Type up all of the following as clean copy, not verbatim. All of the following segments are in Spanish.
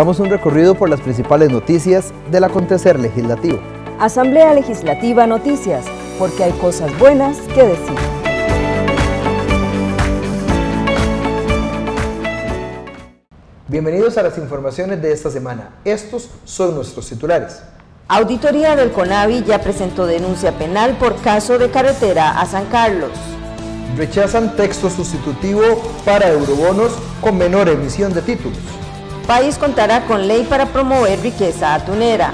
Hagamos un recorrido por las principales noticias del acontecer legislativo. Asamblea Legislativa Noticias, porque hay cosas buenas que decir. Bienvenidos a las informaciones de esta semana. Estos son nuestros titulares. Auditoría del CONAVI ya presentó denuncia penal por caso de carretera a San Carlos. Rechazan texto sustitutivo para eurobonos con menor emisión de títulos. País contará con ley para promover riqueza atunera.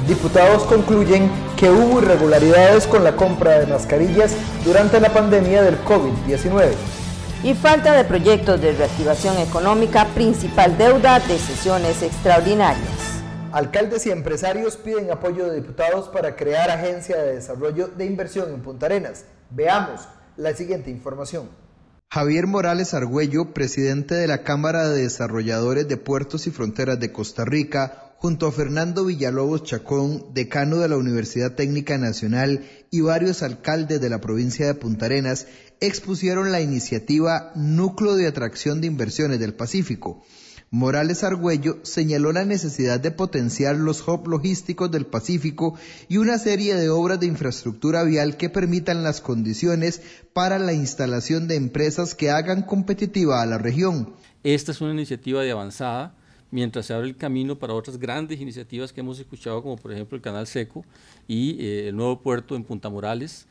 Diputados concluyen que hubo irregularidades con la compra de mascarillas durante la pandemia del COVID-19. Y falta de proyectos de reactivación económica, principal deuda de sesiones extraordinarias. Alcaldes y empresarios piden apoyo de diputados para crear agencia de desarrollo de inversión en Punta Arenas. Veamos la siguiente información. Javier Morales Argüello, presidente de la Cámara de Desarrolladores de Puertos y Fronteras de Costa Rica, junto a Fernando Villalobos Chacón, decano de la Universidad Técnica Nacional, y varios alcaldes de la provincia de Punta Arenas, expusieron la iniciativa Núcleo de Atracción de Inversiones del Pacífico. Morales Argüello señaló la necesidad de potenciar los hubs logísticos del Pacífico y una serie de obras de infraestructura vial que permitan las condiciones para la instalación de empresas que hagan competitiva a la región. Esta es una iniciativa de avanzada, mientras se abre el camino para otras grandes iniciativas que hemos escuchado, como por ejemplo el Canal Seco y el nuevo puerto en Punta Morales,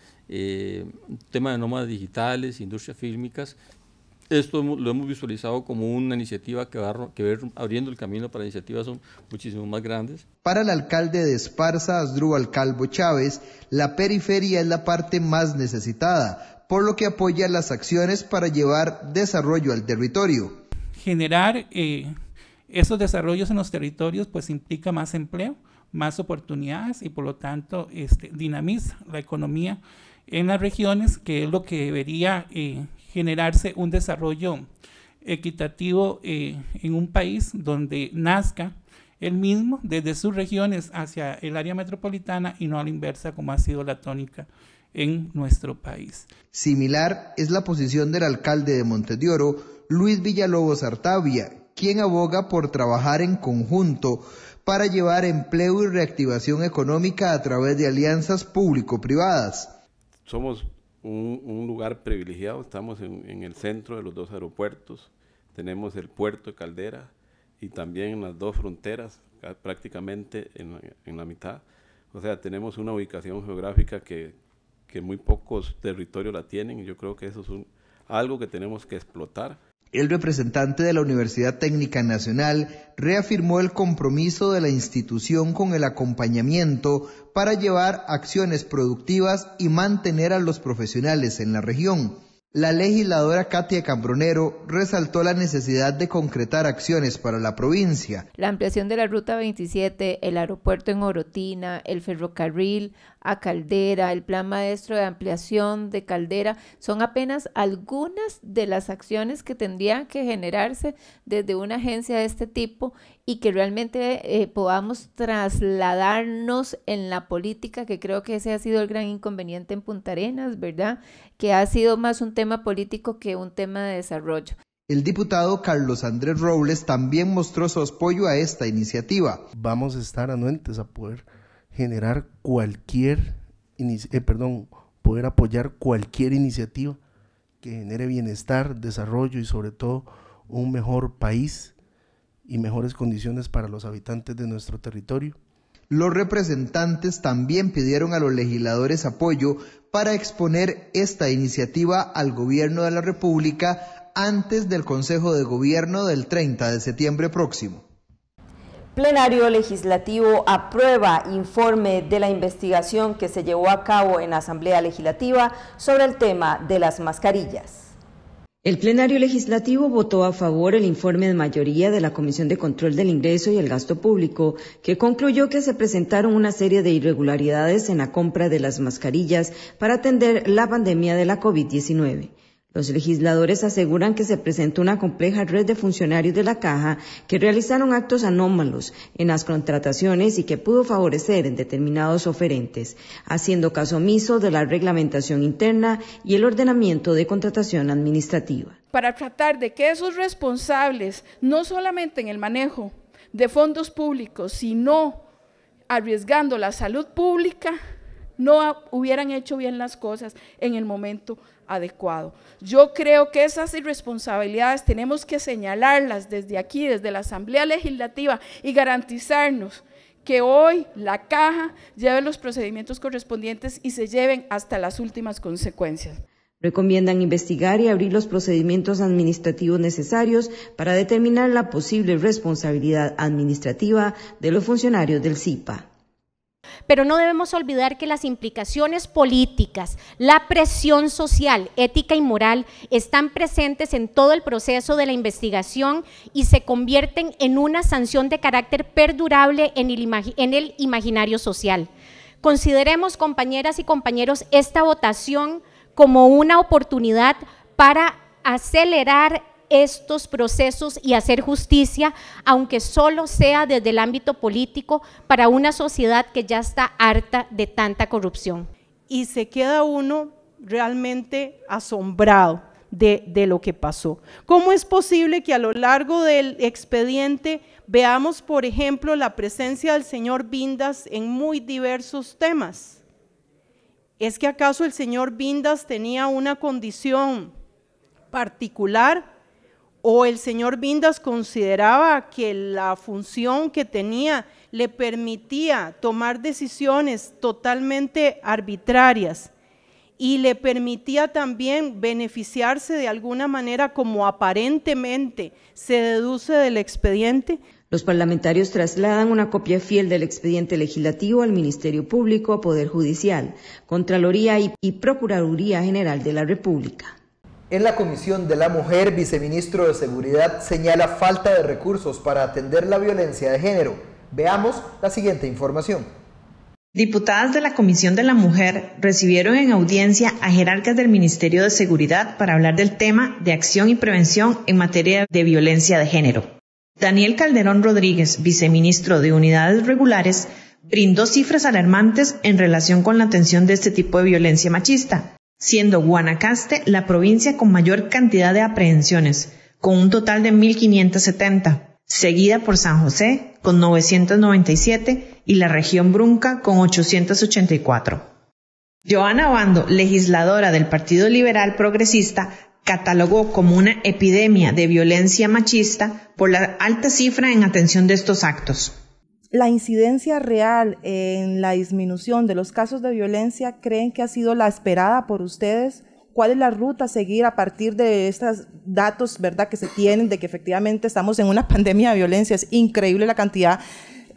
tema de nómadas digitales, industrias fílmicas. Esto lo hemos visualizado como una iniciativa que va abriendo el camino para iniciativas son muchísimo más grandes. Para el alcalde de Esparza, Asdrúbal Calvo Chávez, la periferia es la parte más necesitada, por lo que apoya las acciones para llevar desarrollo al territorio. Generar esos desarrollos en los territorios pues implica más empleo, más oportunidades y por lo tanto dinamiza la economía en las regiones, que es lo que debería generarse un desarrollo equitativo en un país donde nazca el mismo desde sus regiones hacia el área metropolitana y no a la inversa como ha sido la tónica en nuestro país. Similar es la posición del alcalde de Montes de Oro, Luis Villalobos Artavia, quien aboga por trabajar en conjunto para llevar empleo y reactivación económica a través de alianzas público-privadas. Somos un lugar privilegiado, estamos en el centro de los dos aeropuertos, tenemos el puerto de Caldera y también las dos fronteras prácticamente en la mitad, o sea, tenemos una ubicación geográfica que muy pocos territorios la tienen y yo creo que eso es algo que tenemos que explotar. El representante de la Universidad Técnica Nacional reafirmó el compromiso de la institución con el acompañamiento para llevar acciones productivas y mantener a los profesionales en la región. La legisladora Katia Cambronero resaltó la necesidad de concretar acciones para la provincia. La ampliación de la Ruta 27, el aeropuerto en Orotina, el ferrocarril a Caldera, el plan maestro de ampliación de Caldera, son apenas algunas de las acciones que tendrían que generarse desde una agencia de este tipo y que realmente podamos trasladarnos en la política, que creo que ese ha sido el gran inconveniente en Punta Arenas, ¿verdad? Que ha sido más un tema político que un tema de desarrollo. El diputado Carlos Andrés Robles también mostró su apoyo a esta iniciativa. Vamos a estar anuentes a poder generar poder apoyar cualquier iniciativa que genere bienestar, desarrollo y sobre todo un mejor país y mejores condiciones para los habitantes de nuestro territorio. Los representantes también pidieron a los legisladores apoyo para exponer esta iniciativa al Gobierno de la República antes del Consejo de Gobierno del 30 de septiembre próximo. Plenario Legislativo aprueba informe de la investigación que se llevó a cabo en la Asamblea Legislativa sobre el tema de las mascarillas. El plenario legislativo votó a favor el informe de mayoría de la Comisión de Control del Ingreso y el Gasto Público, que concluyó que se presentaron una serie de irregularidades en la compra de las mascarillas para atender la pandemia de la COVID-19. Los legisladores aseguran que se presentó una compleja red de funcionarios de la Caja que realizaron actos anómalos en las contrataciones y que pudo favorecer en determinados oferentes, haciendo caso omiso de la reglamentación interna y el ordenamiento de contratación administrativa. Para tratar de que esos responsables, no solamente en el manejo de fondos públicos, sino arriesgando la salud pública, no hubieran hecho bien las cosas en el momento adecuado. Yo creo que esas irresponsabilidades tenemos que señalarlas desde aquí, desde la Asamblea Legislativa, y garantizarnos que hoy la Caja lleve los procedimientos correspondientes y se lleven hasta las últimas consecuencias. Recomiendan investigar y abrir los procedimientos administrativos necesarios para determinar la posible responsabilidad administrativa de los funcionarios del CIPA. Pero no debemos olvidar que las implicaciones políticas, la presión social, ética y moral están presentes en todo el proceso de la investigación y se convierten en una sanción de carácter perdurable en el imaginario social. Consideremos, compañeras y compañeros, esta votación como una oportunidad para acelerar estos procesos y hacer justicia, aunque solo sea desde el ámbito político, para una sociedad que ya está harta de tanta corrupción. Y se queda uno realmente asombrado de lo que pasó. ¿Cómo es posible que a lo largo del expediente veamos, por ejemplo, la presencia del señor Vindas en muy diversos temas? ¿Es que acaso el señor Vindas tenía una condición particular? ¿O el señor Vindas consideraba que la función que tenía le permitía tomar decisiones totalmente arbitrarias y le permitía también beneficiarse de alguna manera, como aparentemente se deduce del expediente? Los parlamentarios trasladan una copia fiel del expediente legislativo al Ministerio Público, Poder Judicial, Contraloría y Procuraduría General de la República. En la Comisión de la Mujer, viceministro de Seguridad señala falta de recursos para atender la violencia de género. Veamos la siguiente información. Diputadas de la Comisión de la Mujer recibieron en audiencia a jerarcas del Ministerio de Seguridad para hablar del tema de acción y prevención en materia de violencia de género. Daniel Calderón Rodríguez, viceministro de Unidades Regulares, brindó cifras alarmantes en relación con la atención de este tipo de violencia machista, siendo Guanacaste la provincia con mayor cantidad de aprehensiones, con un total de 1.570, seguida por San José con 997 y la región Brunca con 884. Joana Obando, legisladora del Partido Liberal Progresista, catalogó como una epidemia de violencia machista por la alta cifra en atención de estos actos. La incidencia real en la disminución de los casos de violencia, ¿creen que ha sido la esperada por ustedes? ¿Cuál es la ruta a seguir a partir de estos datos, verdad, que se tienen de que efectivamente estamos en una pandemia de violencia? Es increíble la cantidad,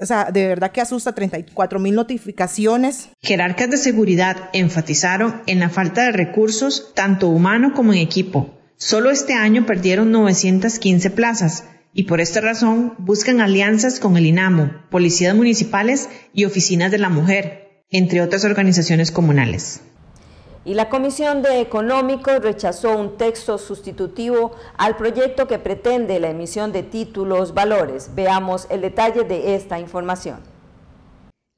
o sea, de verdad que asusta, 34,000 notificaciones. Jerarcas de seguridad enfatizaron en la falta de recursos, tanto humano como en equipo. Solo este año perdieron 915 plazas. Y por esta razón buscan alianzas con el INAMU, policías municipales y oficinas de la mujer, entre otras organizaciones comunales. Y la Comisión de Económicos rechazó un texto sustitutivo al proyecto que pretende la emisión de títulos valores. Veamos el detalle de esta información.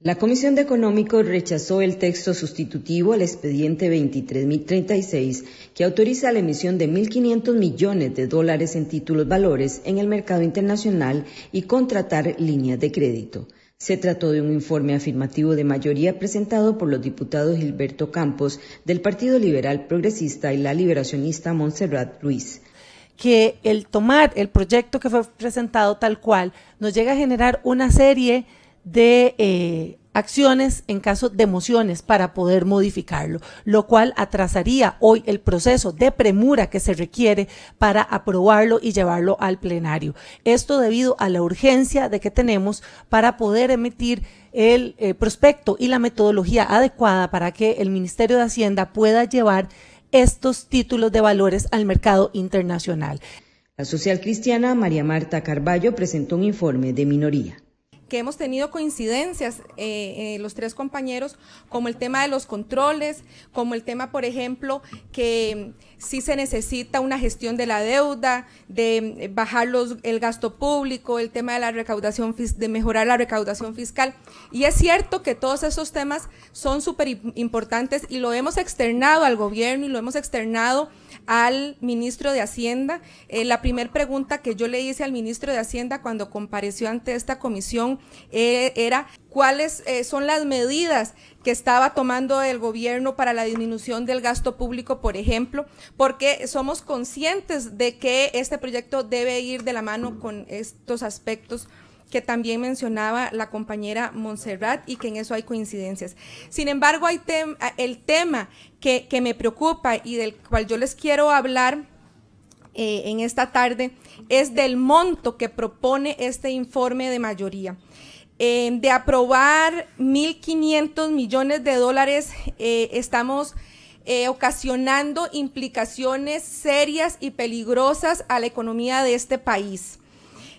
La Comisión de Económicos rechazó el texto sustitutivo al expediente 23.036 que autoriza la emisión de 1.500 millones de dólares en títulos valores en el mercado internacional y contratar líneas de crédito. Se trató de un informe afirmativo de mayoría presentado por los diputados Gilberto Campos del Partido Liberal Progresista y la liberacionista Montserrat Ruiz. Que el tomar el proyecto que fue presentado tal cual nos llega a generar una serie de acciones en caso de mociones para poder modificarlo, lo cual atrasaría hoy el proceso de premura que se requiere para aprobarlo y llevarlo al plenario. Esto debido a la urgencia de que tenemos para poder emitir el prospecto y la metodología adecuada para que el Ministerio de Hacienda pueda llevar estos títulos de valores al mercado internacional. La social cristiana María Marta Carballo presentó un informe de minoría. Que hemos tenido coincidencias los tres compañeros, como el tema de los controles, como el tema, por ejemplo, que sí se necesita una gestión de la deuda, de bajar el gasto público, el tema de la recaudación, de mejorar la recaudación fiscal. Y es cierto que todos esos temas son súper importantes y lo hemos externado al gobierno y lo hemos externado al ministro de Hacienda. La primera pregunta que yo le hice al ministro de Hacienda cuando compareció ante esta comisión era cuáles son las medidas que estaba tomando el gobierno para la disminución del gasto público, por ejemplo, porque somos conscientes de que este proyecto debe ir de la mano con estos aspectos que también mencionaba la compañera Montserrat y que en eso hay coincidencias. Sin embargo, hay el tema que me preocupa y del cual yo les quiero hablar en esta tarde es del monto que propone este informe de mayoría. De aprobar 1.500 millones de dólares, estamos ocasionando implicaciones serias y peligrosas a la economía de este país.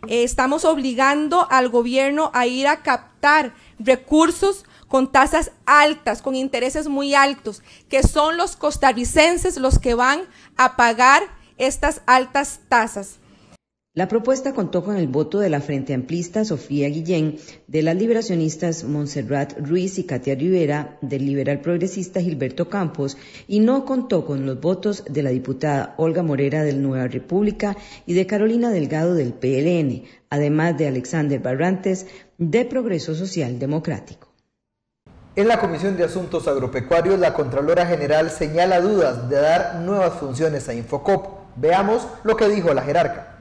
Estamos obligando al gobierno a ir a captar recursos con tasas altas, con intereses muy altos, que son los costarricenses los que van a pagar estas altas tasas. La propuesta contó con el voto de la Frente Amplista Sofía Guillén, de las liberacionistas Montserrat Ruiz y Katia Rivera, del liberal progresista Gilberto Campos, y no contó con los votos de la diputada Olga Morera del Nueva República y de Carolina Delgado del PLN, además de Alexander Barrantes de Progreso Social Democrático. En la Comisión de Asuntos Agropecuarios, la Contralora General señala dudas de dar nuevas funciones a Infocop. Veamos lo que dijo la jerarca.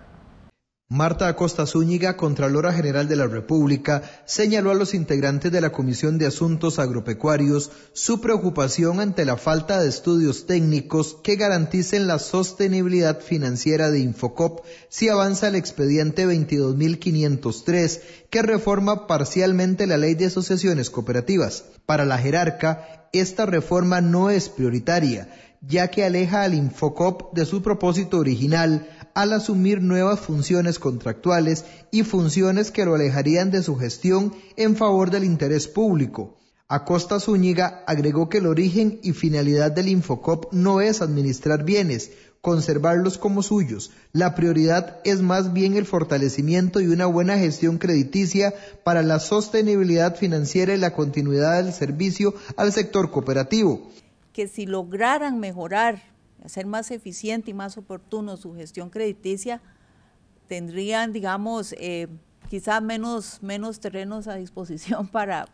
Marta Acosta Zúñiga, Contralora General de la República, señaló a los integrantes de la Comisión de Asuntos Agropecuarios su preocupación ante la falta de estudios técnicos que garanticen la sostenibilidad financiera de Infocop si avanza el expediente 22.503, que reforma parcialmente la Ley de Asociaciones Cooperativas. Para la jerarca, esta reforma no es prioritaria, ya que aleja al Infocop de su propósito original al asumir nuevas funciones contractuales y funciones que lo alejarían de su gestión en favor del interés público. Acosta Zúñiga agregó que el origen y finalidad del Infocop no es administrar bienes, conservarlos como suyos. La prioridad es más bien el fortalecimiento y una buena gestión crediticia para la sostenibilidad financiera y la continuidad del servicio al sector cooperativo. Que si lograran mejorar, hacer más eficiente y más oportuno su gestión crediticia, tendrían, digamos, quizá menos terrenos a disposición para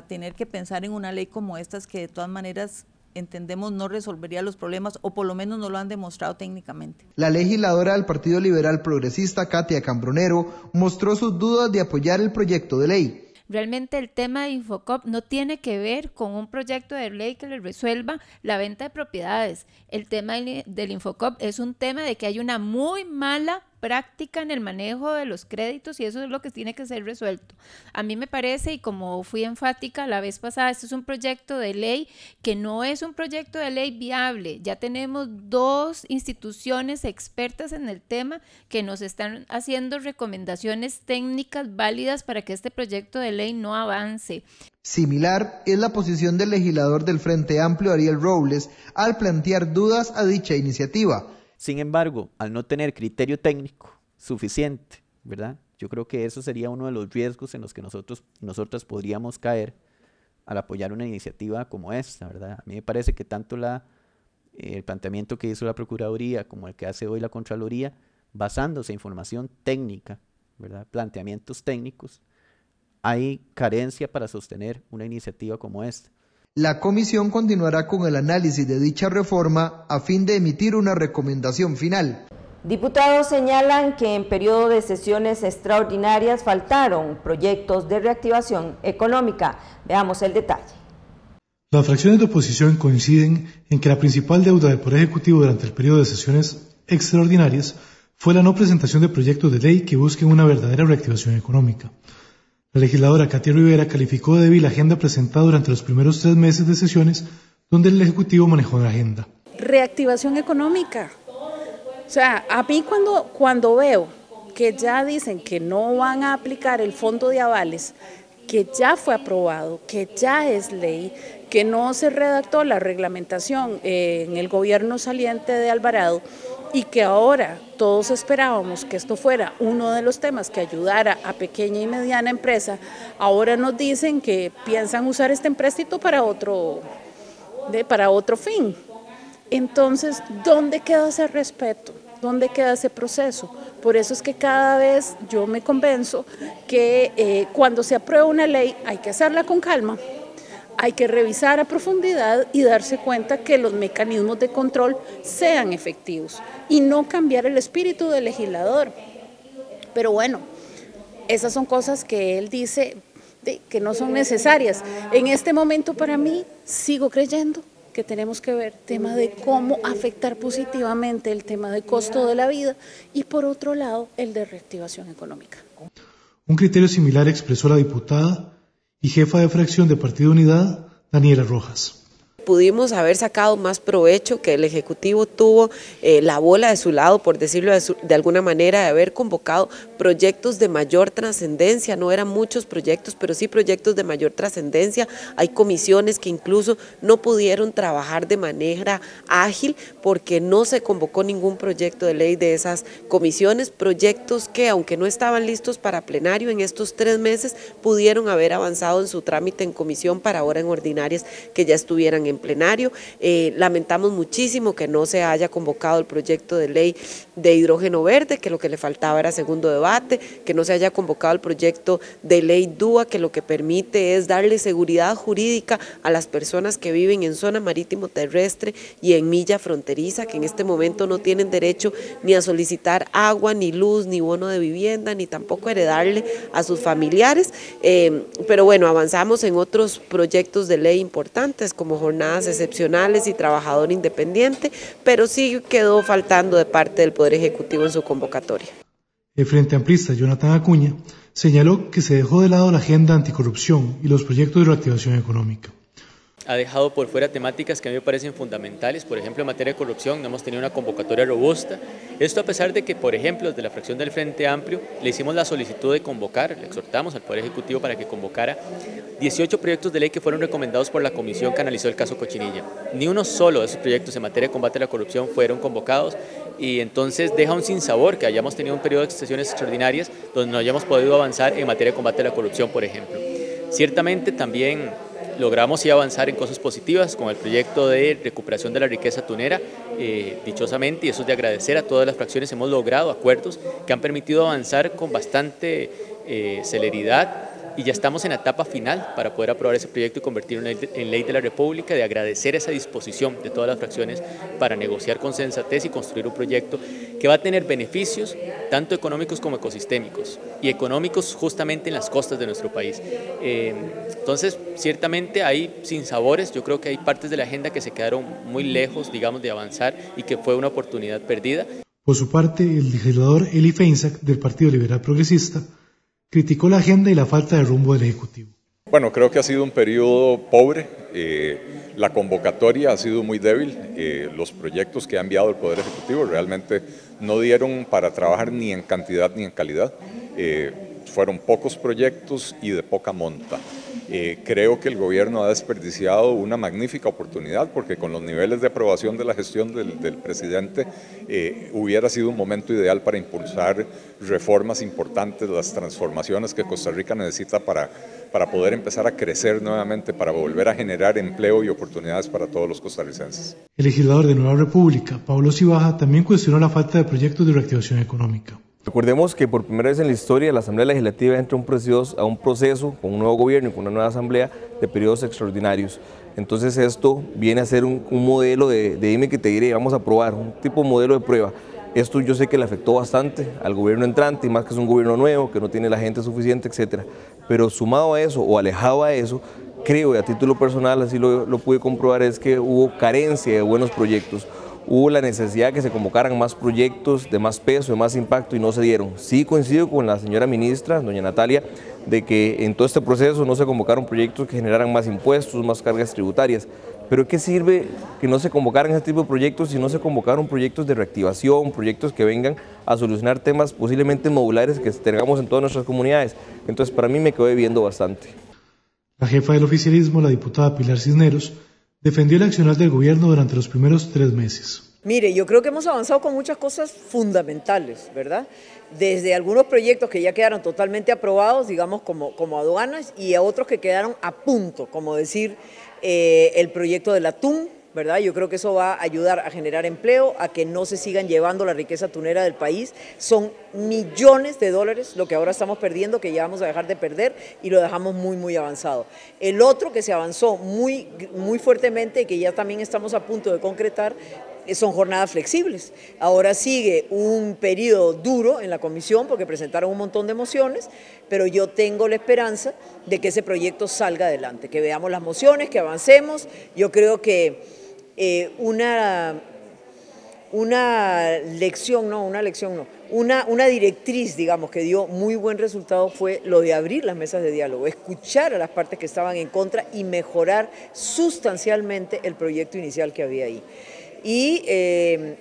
tener que pensar en una ley como estas, que de todas maneras entendemos no resolvería los problemas, o por lo menos no lo han demostrado técnicamente. La legisladora del Partido Liberal Progresista, Katia Cambronero, mostró sus dudas de apoyar el proyecto de ley. Realmente el tema de Infocop no tiene que ver con un proyecto de ley que le resuelva la venta de propiedades. El tema del Infocop es un tema de que hay una muy mala práctica en el manejo de los créditos y eso es lo que tiene que ser resuelto. A mí me parece, y como fui enfática la vez pasada, este es un proyecto de ley que no es un proyecto de ley viable. Ya tenemos 2 instituciones expertas en el tema que nos están haciendo recomendaciones técnicas válidas para que este proyecto de ley no avance. Similar es la posición del legislador del Frente Amplio, Ariel Robles, al plantear dudas a dicha iniciativa. Sin embargo, al no tener criterio técnico suficiente, ¿verdad? Yo creo que eso sería uno de los riesgos en los que nosotras podríamos caer al apoyar una iniciativa como esta, ¿verdad? A mí me parece que tanto el planteamiento que hizo la Procuraduría como el que hace hoy la Contraloría, basándose en información técnica, ¿verdad? Planteamientos técnicos, hay carencia para sostener una iniciativa como esta. La comisión continuará con el análisis de dicha reforma a fin de emitir una recomendación final. Diputados señalan que en periodo de sesiones extraordinarias faltaron proyectos de reactivación económica. Veamos el detalle. Las fracciones de oposición coinciden en que la principal deuda del Poder Ejecutivo durante el periodo de sesiones extraordinarias fue la no presentación de proyectos de ley que busquen una verdadera reactivación económica. La legisladora Katia Rivera calificó de débil la agenda presentada durante los primeros 3 meses de sesiones, donde el Ejecutivo manejó la agenda. Reactivación económica. O sea, a mí cuando veo que ya dicen que no van a aplicar el fondo de avales, que ya fue aprobado, que ya es ley, que no se redactó la reglamentación en el gobierno saliente de Alvarado, y que ahora todos esperábamos que esto fuera uno de los temas que ayudara a pequeña y mediana empresa, ahora nos dicen que piensan usar este empréstito para otro fin. Entonces, ¿dónde queda ese respeto? ¿Dónde queda ese proceso? Por eso es que cada vez yo me convenzo que cuando se aprueba una ley hay que hacerla con calma, hay que revisar a profundidad y darse cuenta que los mecanismos de control sean efectivos y no cambiar el espíritu del legislador. Pero bueno, esas son cosas que él dice que no son necesarias. En este momento para mí sigo creyendo que tenemos que ver tema de cómo afectar positivamente el tema de costo de la vida y por otro lado el de reactivación económica. Un criterio similar expresó la diputada y jefa de fracción de Partido Unidad, Daniela Rojas. Pudimos haber sacado más provecho, que el Ejecutivo tuvo la bola de su lado, por decirlo de alguna manera, de haber convocado proyectos de mayor trascendencia. No eran muchos proyectos, pero sí proyectos de mayor trascendencia. Hay comisiones que incluso no pudieron trabajar de manera ágil porque no se convocó ningún proyecto de ley de esas comisiones, proyectos que aunque no estaban listos para plenario en estos 3 meses, pudieron haber avanzado en su trámite en comisión para ahora en ordinarias que ya estuvieran en plenario. Lamentamos muchísimo que no se haya convocado el proyecto de ley de hidrógeno verde, que lo que le faltaba era segundo debate, que no se haya convocado el proyecto de ley DUA, que lo que permite es darle seguridad jurídica a las personas que viven en zona marítimo terrestre y en milla fronteriza, que en este momento no tienen derecho ni a solicitar agua, ni luz, ni bono de vivienda, ni tampoco heredarle a sus familiares. Pero bueno, avanzamos en otros proyectos de ley importantes como jornadas excepcionales y trabajador independiente, pero sí quedó faltando de parte del Poder Ejecutivo en su convocatoria. El Frente Amplista, Jonathan Acuña, señaló que se dejó de lado la agenda anticorrupción y los proyectos de reactivación económica. Ha dejado por fuera temáticas que a mí me parecen fundamentales. Por ejemplo, en materia de corrupción no hemos tenido una convocatoria robusta. Esto a pesar de que, por ejemplo, desde la fracción del Frente Amplio le hicimos la solicitud de convocar, le exhortamos al Poder Ejecutivo para que convocara 18 proyectos de ley que fueron recomendados por la comisión que analizó el caso Cochinilla. Ni uno solo de esos proyectos en materia de combate a la corrupción fueron convocados y entonces deja un sinsabor que hayamos tenido un periodo de sesiones extraordinarias donde no hayamos podido avanzar en materia de combate a la corrupción, por ejemplo. Ciertamente también logramos sí avanzar en cosas positivas con el proyecto de recuperación de la riqueza tunera, dichosamente, y eso es de agradecer a todas las fracciones, hemos logrado acuerdos que han permitido avanzar con bastante celeridad y ya estamos en la etapa final para poder aprobar ese proyecto y convertirlo en ley de la República, de agradecer esa disposición de todas las fracciones para negociar con sensatez y construir un proyecto que va a tener beneficios tanto económicos como ecosistémicos y económicos justamente en las costas de nuestro país. Entonces, ciertamente hay sinsabores, yo creo que hay partes de la agenda que se quedaron muy lejos, digamos, de avanzar y que fue una oportunidad perdida. Por su parte, el legislador Eli Feinsack del Partido Liberal Progresista criticó la agenda y la falta de rumbo del Ejecutivo. Bueno, creo que ha sido un periodo pobre, la convocatoria ha sido muy débil, los proyectos que ha enviado el Poder Ejecutivo realmente no dieron para trabajar ni en cantidad ni en calidad, fueron pocos proyectos y de poca monta. Creo que el gobierno ha desperdiciado una magnífica oportunidad porque con los niveles de aprobación de la gestión del presidente hubiera sido un momento ideal para impulsar reformas importantes, las transformaciones que Costa Rica necesita para poder empezar a crecer nuevamente, para volver a generar empleo y oportunidades para todos los costarricenses. El legislador de Nueva República, Pablo Cibaja, también cuestionó la falta de proyectos de reactivación económica. Recordemos que por primera vez en la historia la Asamblea Legislativa entra a un proceso con un nuevo gobierno y con una nueva asamblea de periodos extraordinarios. Entonces esto viene a ser un modelo de dime que te diré, vamos a probar, un tipo de modelo de prueba. Esto yo sé que le afectó bastante al gobierno entrante, y más que es un gobierno nuevo, que no tiene la gente suficiente, etc. Pero sumado a eso o alejado a eso, creo, y a título personal así lo pude comprobar, es que hubo carencia de buenos proyectos. Hubo la necesidad de que se convocaran más proyectos de más peso, de más impacto y no se dieron. Sí coincido con la señora ministra, doña Natalia, de que en todo este proceso no se convocaron proyectos que generaran más impuestos, más cargas tributarias. Pero ¿qué sirve que no se convocaran ese tipo de proyectos si no se convocaron proyectos de reactivación, proyectos que vengan a solucionar temas posiblemente modulares que tengamos en todas nuestras comunidades? Entonces para mí me quedó debiendo bastante. La jefa del oficialismo, la diputada Pilar Cisneros, defendió el accionar del gobierno durante los primeros 3 meses. Mire, yo creo que hemos avanzado con muchas cosas fundamentales, ¿verdad? Desde algunos proyectos que ya quedaron totalmente aprobados, digamos como aduanas, y a otros que quedaron a punto, como decir el proyecto del atún, ¿verdad? Yo creo que eso va a ayudar a generar empleo, a que no se sigan llevando la riqueza tunera del país. Son millones de dólares lo que ahora estamos perdiendo, que ya vamos a dejar de perder y lo dejamos muy avanzado. El otro que se avanzó muy fuertemente y que ya también estamos a punto de concretar son jornadas flexibles. Ahora sigue un periodo duro en la comisión porque presentaron un montón de mociones, pero yo tengo la esperanza de que ese proyecto salga adelante, que veamos las mociones, que avancemos. Yo creo que una directriz, digamos, que dio muy buen resultado fue lo de abrir las mesas de diálogo, escuchar a las partes que estaban en contra y mejorar sustancialmente el proyecto inicial que había ahí. Y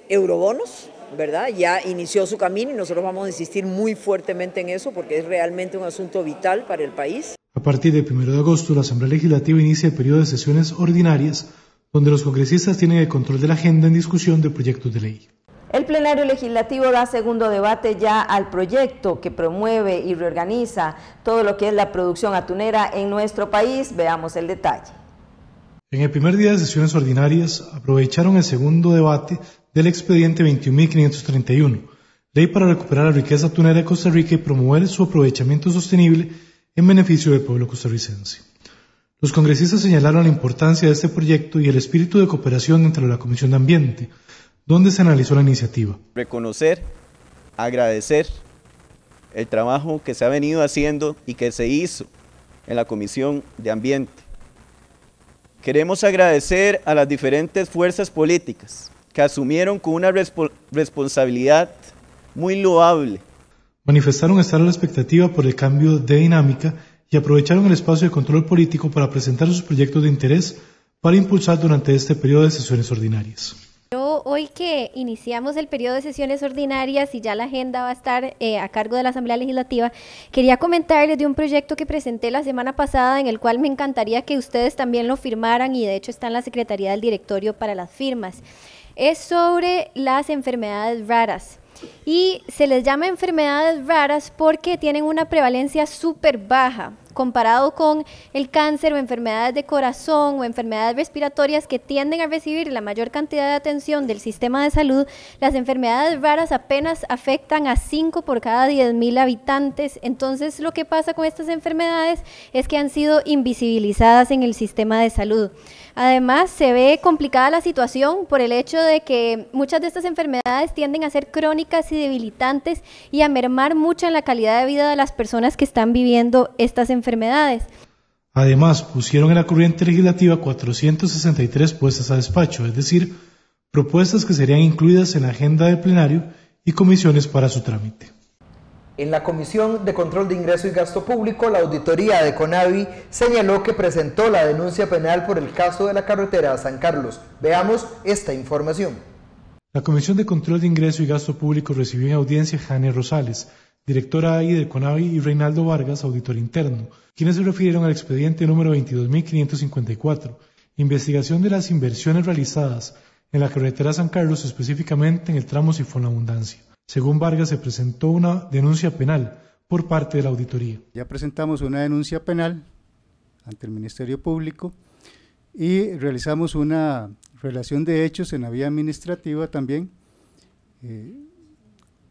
eurobonos, ¿verdad? Ya inició su camino y nosotros vamos a insistir muy fuertemente en eso porque es realmente un asunto vital para el país. A partir del 1 de agosto, la Asamblea Legislativa inicia el periodo de sesiones ordinarias, donde los congresistas tienen el control de la agenda en discusión de proyectos de ley. El plenario legislativo da segundo debate ya al proyecto que promueve y reorganiza todo lo que es la producción atunera en nuestro país. Veamos el detalle. En el primer día de sesiones ordinarias, aprovecharon el segundo debate del expediente 21.531, ley para recuperar la riqueza atunera de Costa Rica y promover su aprovechamiento sostenible en beneficio del pueblo costarricense. Los congresistas señalaron la importancia de este proyecto y el espíritu de cooperación dentro de la Comisión de Ambiente, donde se analizó la iniciativa. Reconocer, agradecer el trabajo que se ha venido haciendo y que se hizo en la Comisión de Ambiente. Queremos agradecer a las diferentes fuerzas políticas que asumieron con una responsabilidad muy loable. Manifestaron estar a la expectativa por el cambio de dinámica y aprovecharon el espacio de control político para presentar sus proyectos de interés para impulsar durante este periodo de sesiones ordinarias. Hoy que iniciamos el periodo de sesiones ordinarias y ya la agenda va a estar a cargo de la Asamblea Legislativa, quería comentarles de un proyecto que presenté la semana pasada en el cual me encantaría que ustedes también lo firmaran y de hecho está en la Secretaría del Directorio para las firmas. Es sobre las enfermedades raras. Y se les llama enfermedades raras porque tienen una prevalencia súper baja comparado con el cáncer o enfermedades de corazón o enfermedades respiratorias que tienden a recibir la mayor cantidad de atención del sistema de salud. Las enfermedades raras apenas afectan a 5 por cada 10.000 habitantes. Entonces lo que pasa con estas enfermedades es que han sido invisibilizadas en el sistema de salud. Además, se ve complicada la situación por el hecho de que muchas de estas enfermedades tienden a ser crónicas y debilitantes y a mermar mucho en la calidad de vida de las personas que están viviendo estas enfermedades. Además, pusieron en la corriente legislativa 463 puestas a despacho, es decir, propuestas que serían incluidas en la agenda del plenario y comisiones para su trámite. En la Comisión de Control de Ingreso y Gasto Público, la auditoría de CONAVI señaló que presentó la denuncia penal por el caso de la carretera a San Carlos. Veamos esta información. La Comisión de Control de Ingreso y Gasto Público recibió en audiencia a Jane Rosales, directora AI del CONAVI, y Reinaldo Vargas, auditor interno, quienes se refirieron al expediente número 22.554, investigación de las inversiones realizadas en la carretera San Carlos, específicamente en el tramo Sifón La Abundancia. Según Vargas, se presentó una denuncia penal por parte de la auditoría. Ya presentamos una denuncia penal ante el Ministerio Público y realizamos una relación de hechos en la vía administrativa también,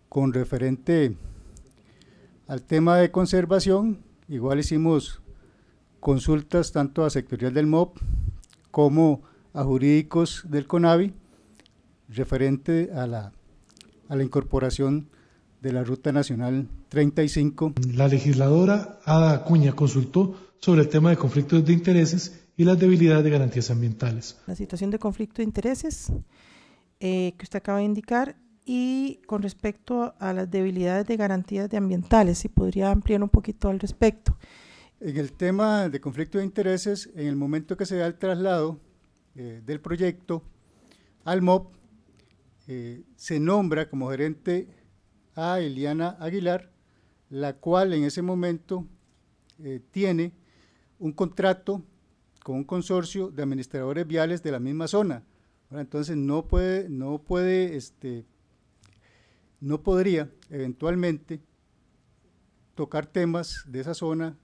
con referente al tema de conservación. Igual hicimos consultas tanto a sectorial del MOP como a jurídicos del CONAVI referente a la incorporación de la Ruta Nacional 35. La legisladora Ada Acuña consultó sobre el tema de conflictos de intereses y las debilidades de garantías ambientales. La situación de conflicto de intereses que usted acaba de indicar y con respecto a las debilidades de garantías de ambientales, si podría ampliar un poquito al respecto. En el tema de conflicto de intereses, en el momento que se da el traslado del proyecto al MOP, se nombra como gerente a Eliana Aguilar, la cual en ese momento tiene un contrato con un consorcio de administradores viales de la misma zona. Bueno, entonces no podría eventualmente tocar temas de esa zona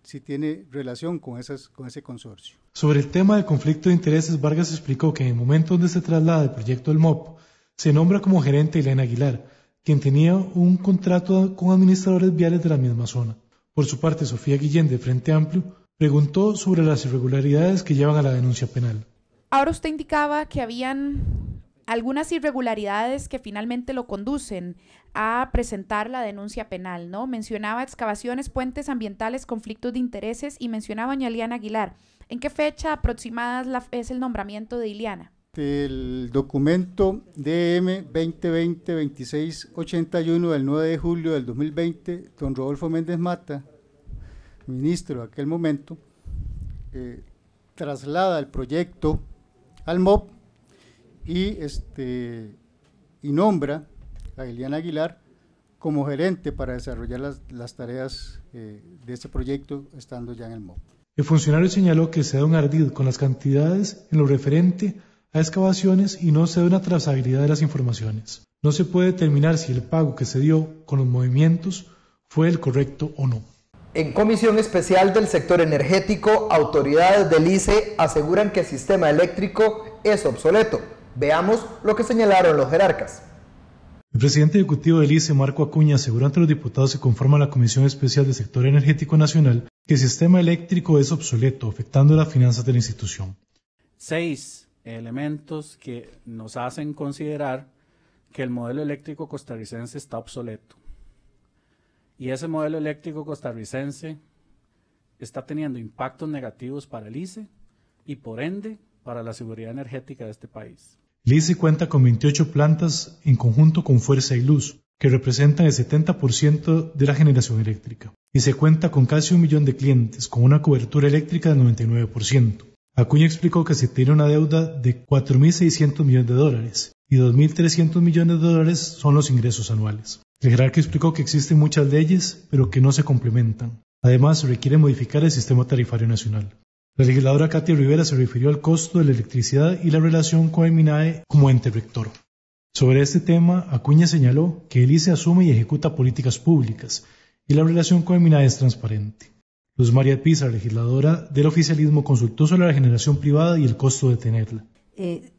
si tiene relación con ese consorcio. Sobre el tema del conflicto de intereses, Vargas explicó que en el momento donde se traslada el proyecto del MOP, se nombra como gerente Elena Aguilar, quien tenía un contrato con administradores viales de la misma zona. Por su parte, Sofía Guillén, de Frente Amplio, preguntó sobre las irregularidades que llevan a la denuncia penal. Ahora usted indicaba que habían algunas irregularidades que finalmente lo conducen a presentar la denuncia penal, ¿no? Mencionaba excavaciones, puentes ambientales, conflictos de intereses y mencionaba a doña Iliana Aguilar. ¿En qué fecha aproximada es el nombramiento de Iliana? El documento DM 2020-2681 del 9 de julio del 2020, don Rodolfo Méndez Mata, ministro de aquel momento, traslada el proyecto al MOP y nombra a Iliana Aguilar como gerente para desarrollar las tareas de este proyecto estando ya en el MOP. El funcionario señaló que se da un ardid con las cantidades en lo referente a excavaciones y no se da una trazabilidad de las informaciones. No se puede determinar si el pago que se dio con los movimientos fue el correcto o no. En comisión especial del sector energético, autoridades del ICE aseguran que el sistema eléctrico es obsoleto. Veamos lo que señalaron los jerarcas. El presidente ejecutivo del ICE, Marco Acuña, aseguró ante los diputados que conforman la Comisión Especial del Sector Energético Nacional que el sistema eléctrico es obsoleto, afectando las finanzas de la institución. 6 elementos que nos hacen considerar que el modelo eléctrico costarricense está obsoleto. Y ese modelo eléctrico costarricense está teniendo impactos negativos para el ICE y por ende para la seguridad energética de este país. El ICE cuenta con 28 plantas en conjunto con Fuerza y Luz, que representan el 70% de la generación eléctrica, y se cuenta con casi 1 millón de clientes, con una cobertura eléctrica del 99%. Acuña explicó que se tiene una deuda de $4.600 millones y $2.300 millones son los ingresos anuales. El jerarca explicó que existen muchas leyes, pero que no se complementan. Además, se requiere modificar el sistema tarifario nacional. La legisladora Katia Rivera se refirió al costo de la electricidad y la relación con el MINAE como ente rector. Sobre este tema, Acuña señaló que el ICE asume y ejecuta políticas públicas y la relación con el MINAE es transparente. Luz María Pizar, legisladora del oficialismo, consultó sobre la generación privada y el costo de tenerla.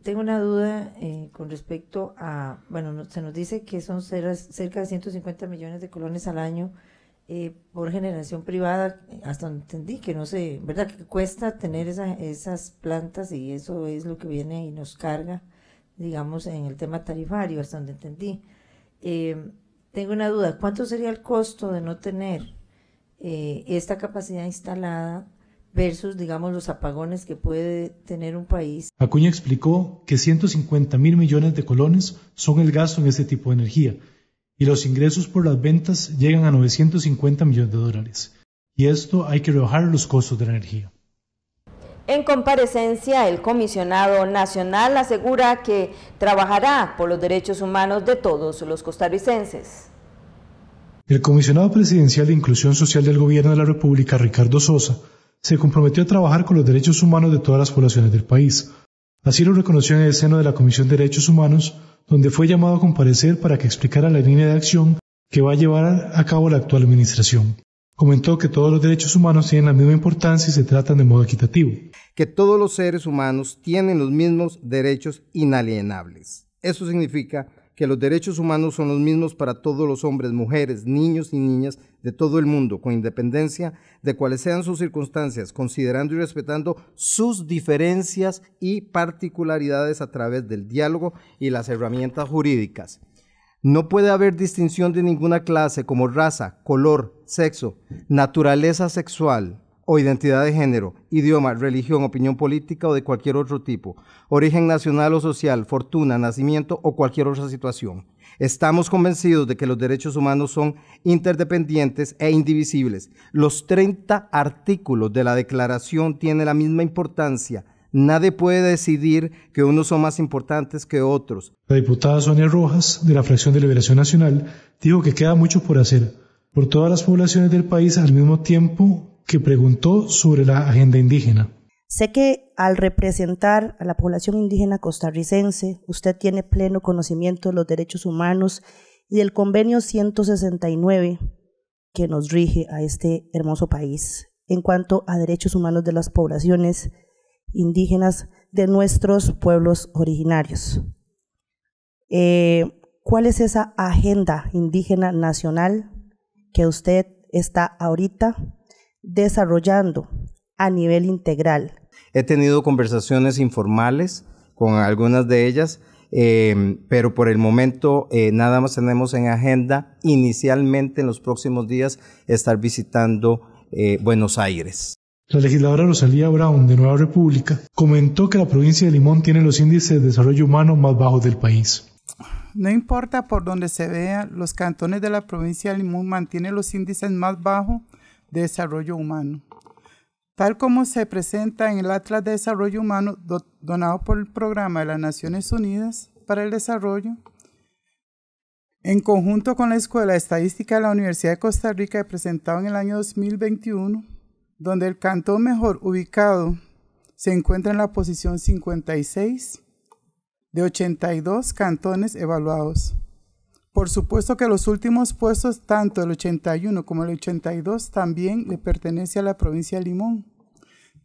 Tengo una duda con respecto a, se nos dice que son cerca de 150 millones de colones al año por generación privada, hasta donde entendí que no sé, ¿verdad? Que cuesta tener esas plantas y eso es lo que viene y nos carga, digamos, en el tema tarifario, hasta donde entendí. Tengo una duda, ¿cuánto sería el costo de no tener esta capacidad instalada versus, digamos, los apagones que puede tener un país? Acuña explicó que 150.000 millones de colones son el gasto en este tipo de energía y los ingresos por las ventas llegan a $950 millones. Y esto hay que rebajar los costos de la energía. En comparecencia, el comisionado nacional asegura que trabajará por los derechos humanos de todos los costarricenses. El comisionado presidencial de Inclusión Social del Gobierno de la República, Ricardo Sosa, se comprometió a trabajar con los derechos humanos de todas las poblaciones del país. Así lo reconoció en el seno de la Comisión de Derechos Humanos, donde fue llamado a comparecer para que explicara la línea de acción que va a llevar a cabo la actual administración. Comentó que todos los derechos humanos tienen la misma importancia y se tratan de modo equitativo. Que todos los seres humanos tienen los mismos derechos inalienables. Eso significa que los derechos humanos son los mismos para todos los hombres, mujeres, niños y niñas de todo el mundo, con independencia de cuáles sean sus circunstancias, considerando y respetando sus diferencias y particularidades a través del diálogo y las herramientas jurídicas. No puede haber distinción de ninguna clase como raza, color, sexo, naturaleza sexual o identidad de género, idioma, religión, opinión política o de cualquier otro tipo, origen nacional o social, fortuna, nacimiento o cualquier otra situación. Estamos convencidos de que los derechos humanos son interdependientes e indivisibles. Los 30 artículos de la Declaración tienen la misma importancia. Nadie puede decidir que unos son más importantes que otros. La diputada Sonia Rojas, de la Fracción de Liberación Nacional, dijo que queda mucho por hacer por todas las poblaciones del país, al mismo tiempo que preguntó sobre la agenda indígena. Sé que al representar a la población indígena costarricense, usted tiene pleno conocimiento de los derechos humanos y del convenio 169 que nos rige a este hermoso país. en cuanto a derechos humanos de las poblaciones indígenas de nuestros pueblos originarios. ¿Cuál es esa agenda indígena nacional que usted está ahorita desarrollando a nivel integral? He tenido conversaciones informales con algunas de ellas, pero por el momento nada más tenemos en agenda inicialmente en los próximos días estar visitando Buenos Aires. La legisladora Rosalía Brown de Nueva República comentó que la provincia de Limón tiene los índices de desarrollo humano más bajos del país. No importa por donde se vea, los cantones de la provincia de Limón mantienen los índices más bajos de desarrollo humano. Tal como se presenta en el Atlas de Desarrollo Humano donado por el Programa de las Naciones Unidas para el Desarrollo, en conjunto con la Escuela de Estadística de la Universidad de Costa Rica, presentado en el año 2021, donde el cantón mejor ubicado se encuentra en la posición 56 de 82 cantones evaluados. Por supuesto que los últimos puestos, tanto el 81 como el 82, también le pertenece a la provincia de Limón.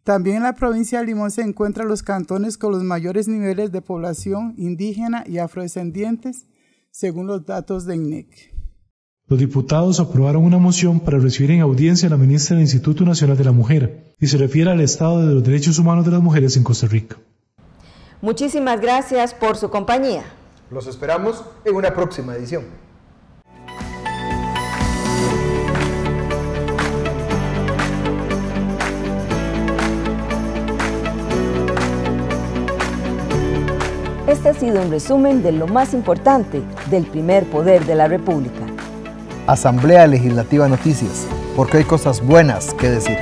También en la provincia de Limón se encuentran los cantones con los mayores niveles de población indígena y afrodescendientes, según los datos de INEC. Los diputados aprobaron una moción para recibir en audiencia a la ministra del Instituto Nacional de la Mujer y se refiere al estado de los derechos humanos de las mujeres en Costa Rica. Muchísimas gracias por su compañía. Los esperamos en una próxima edición. Este ha sido un resumen de lo más importante del primer poder de la República. Asamblea Legislativa Noticias, porque hay cosas buenas que decir.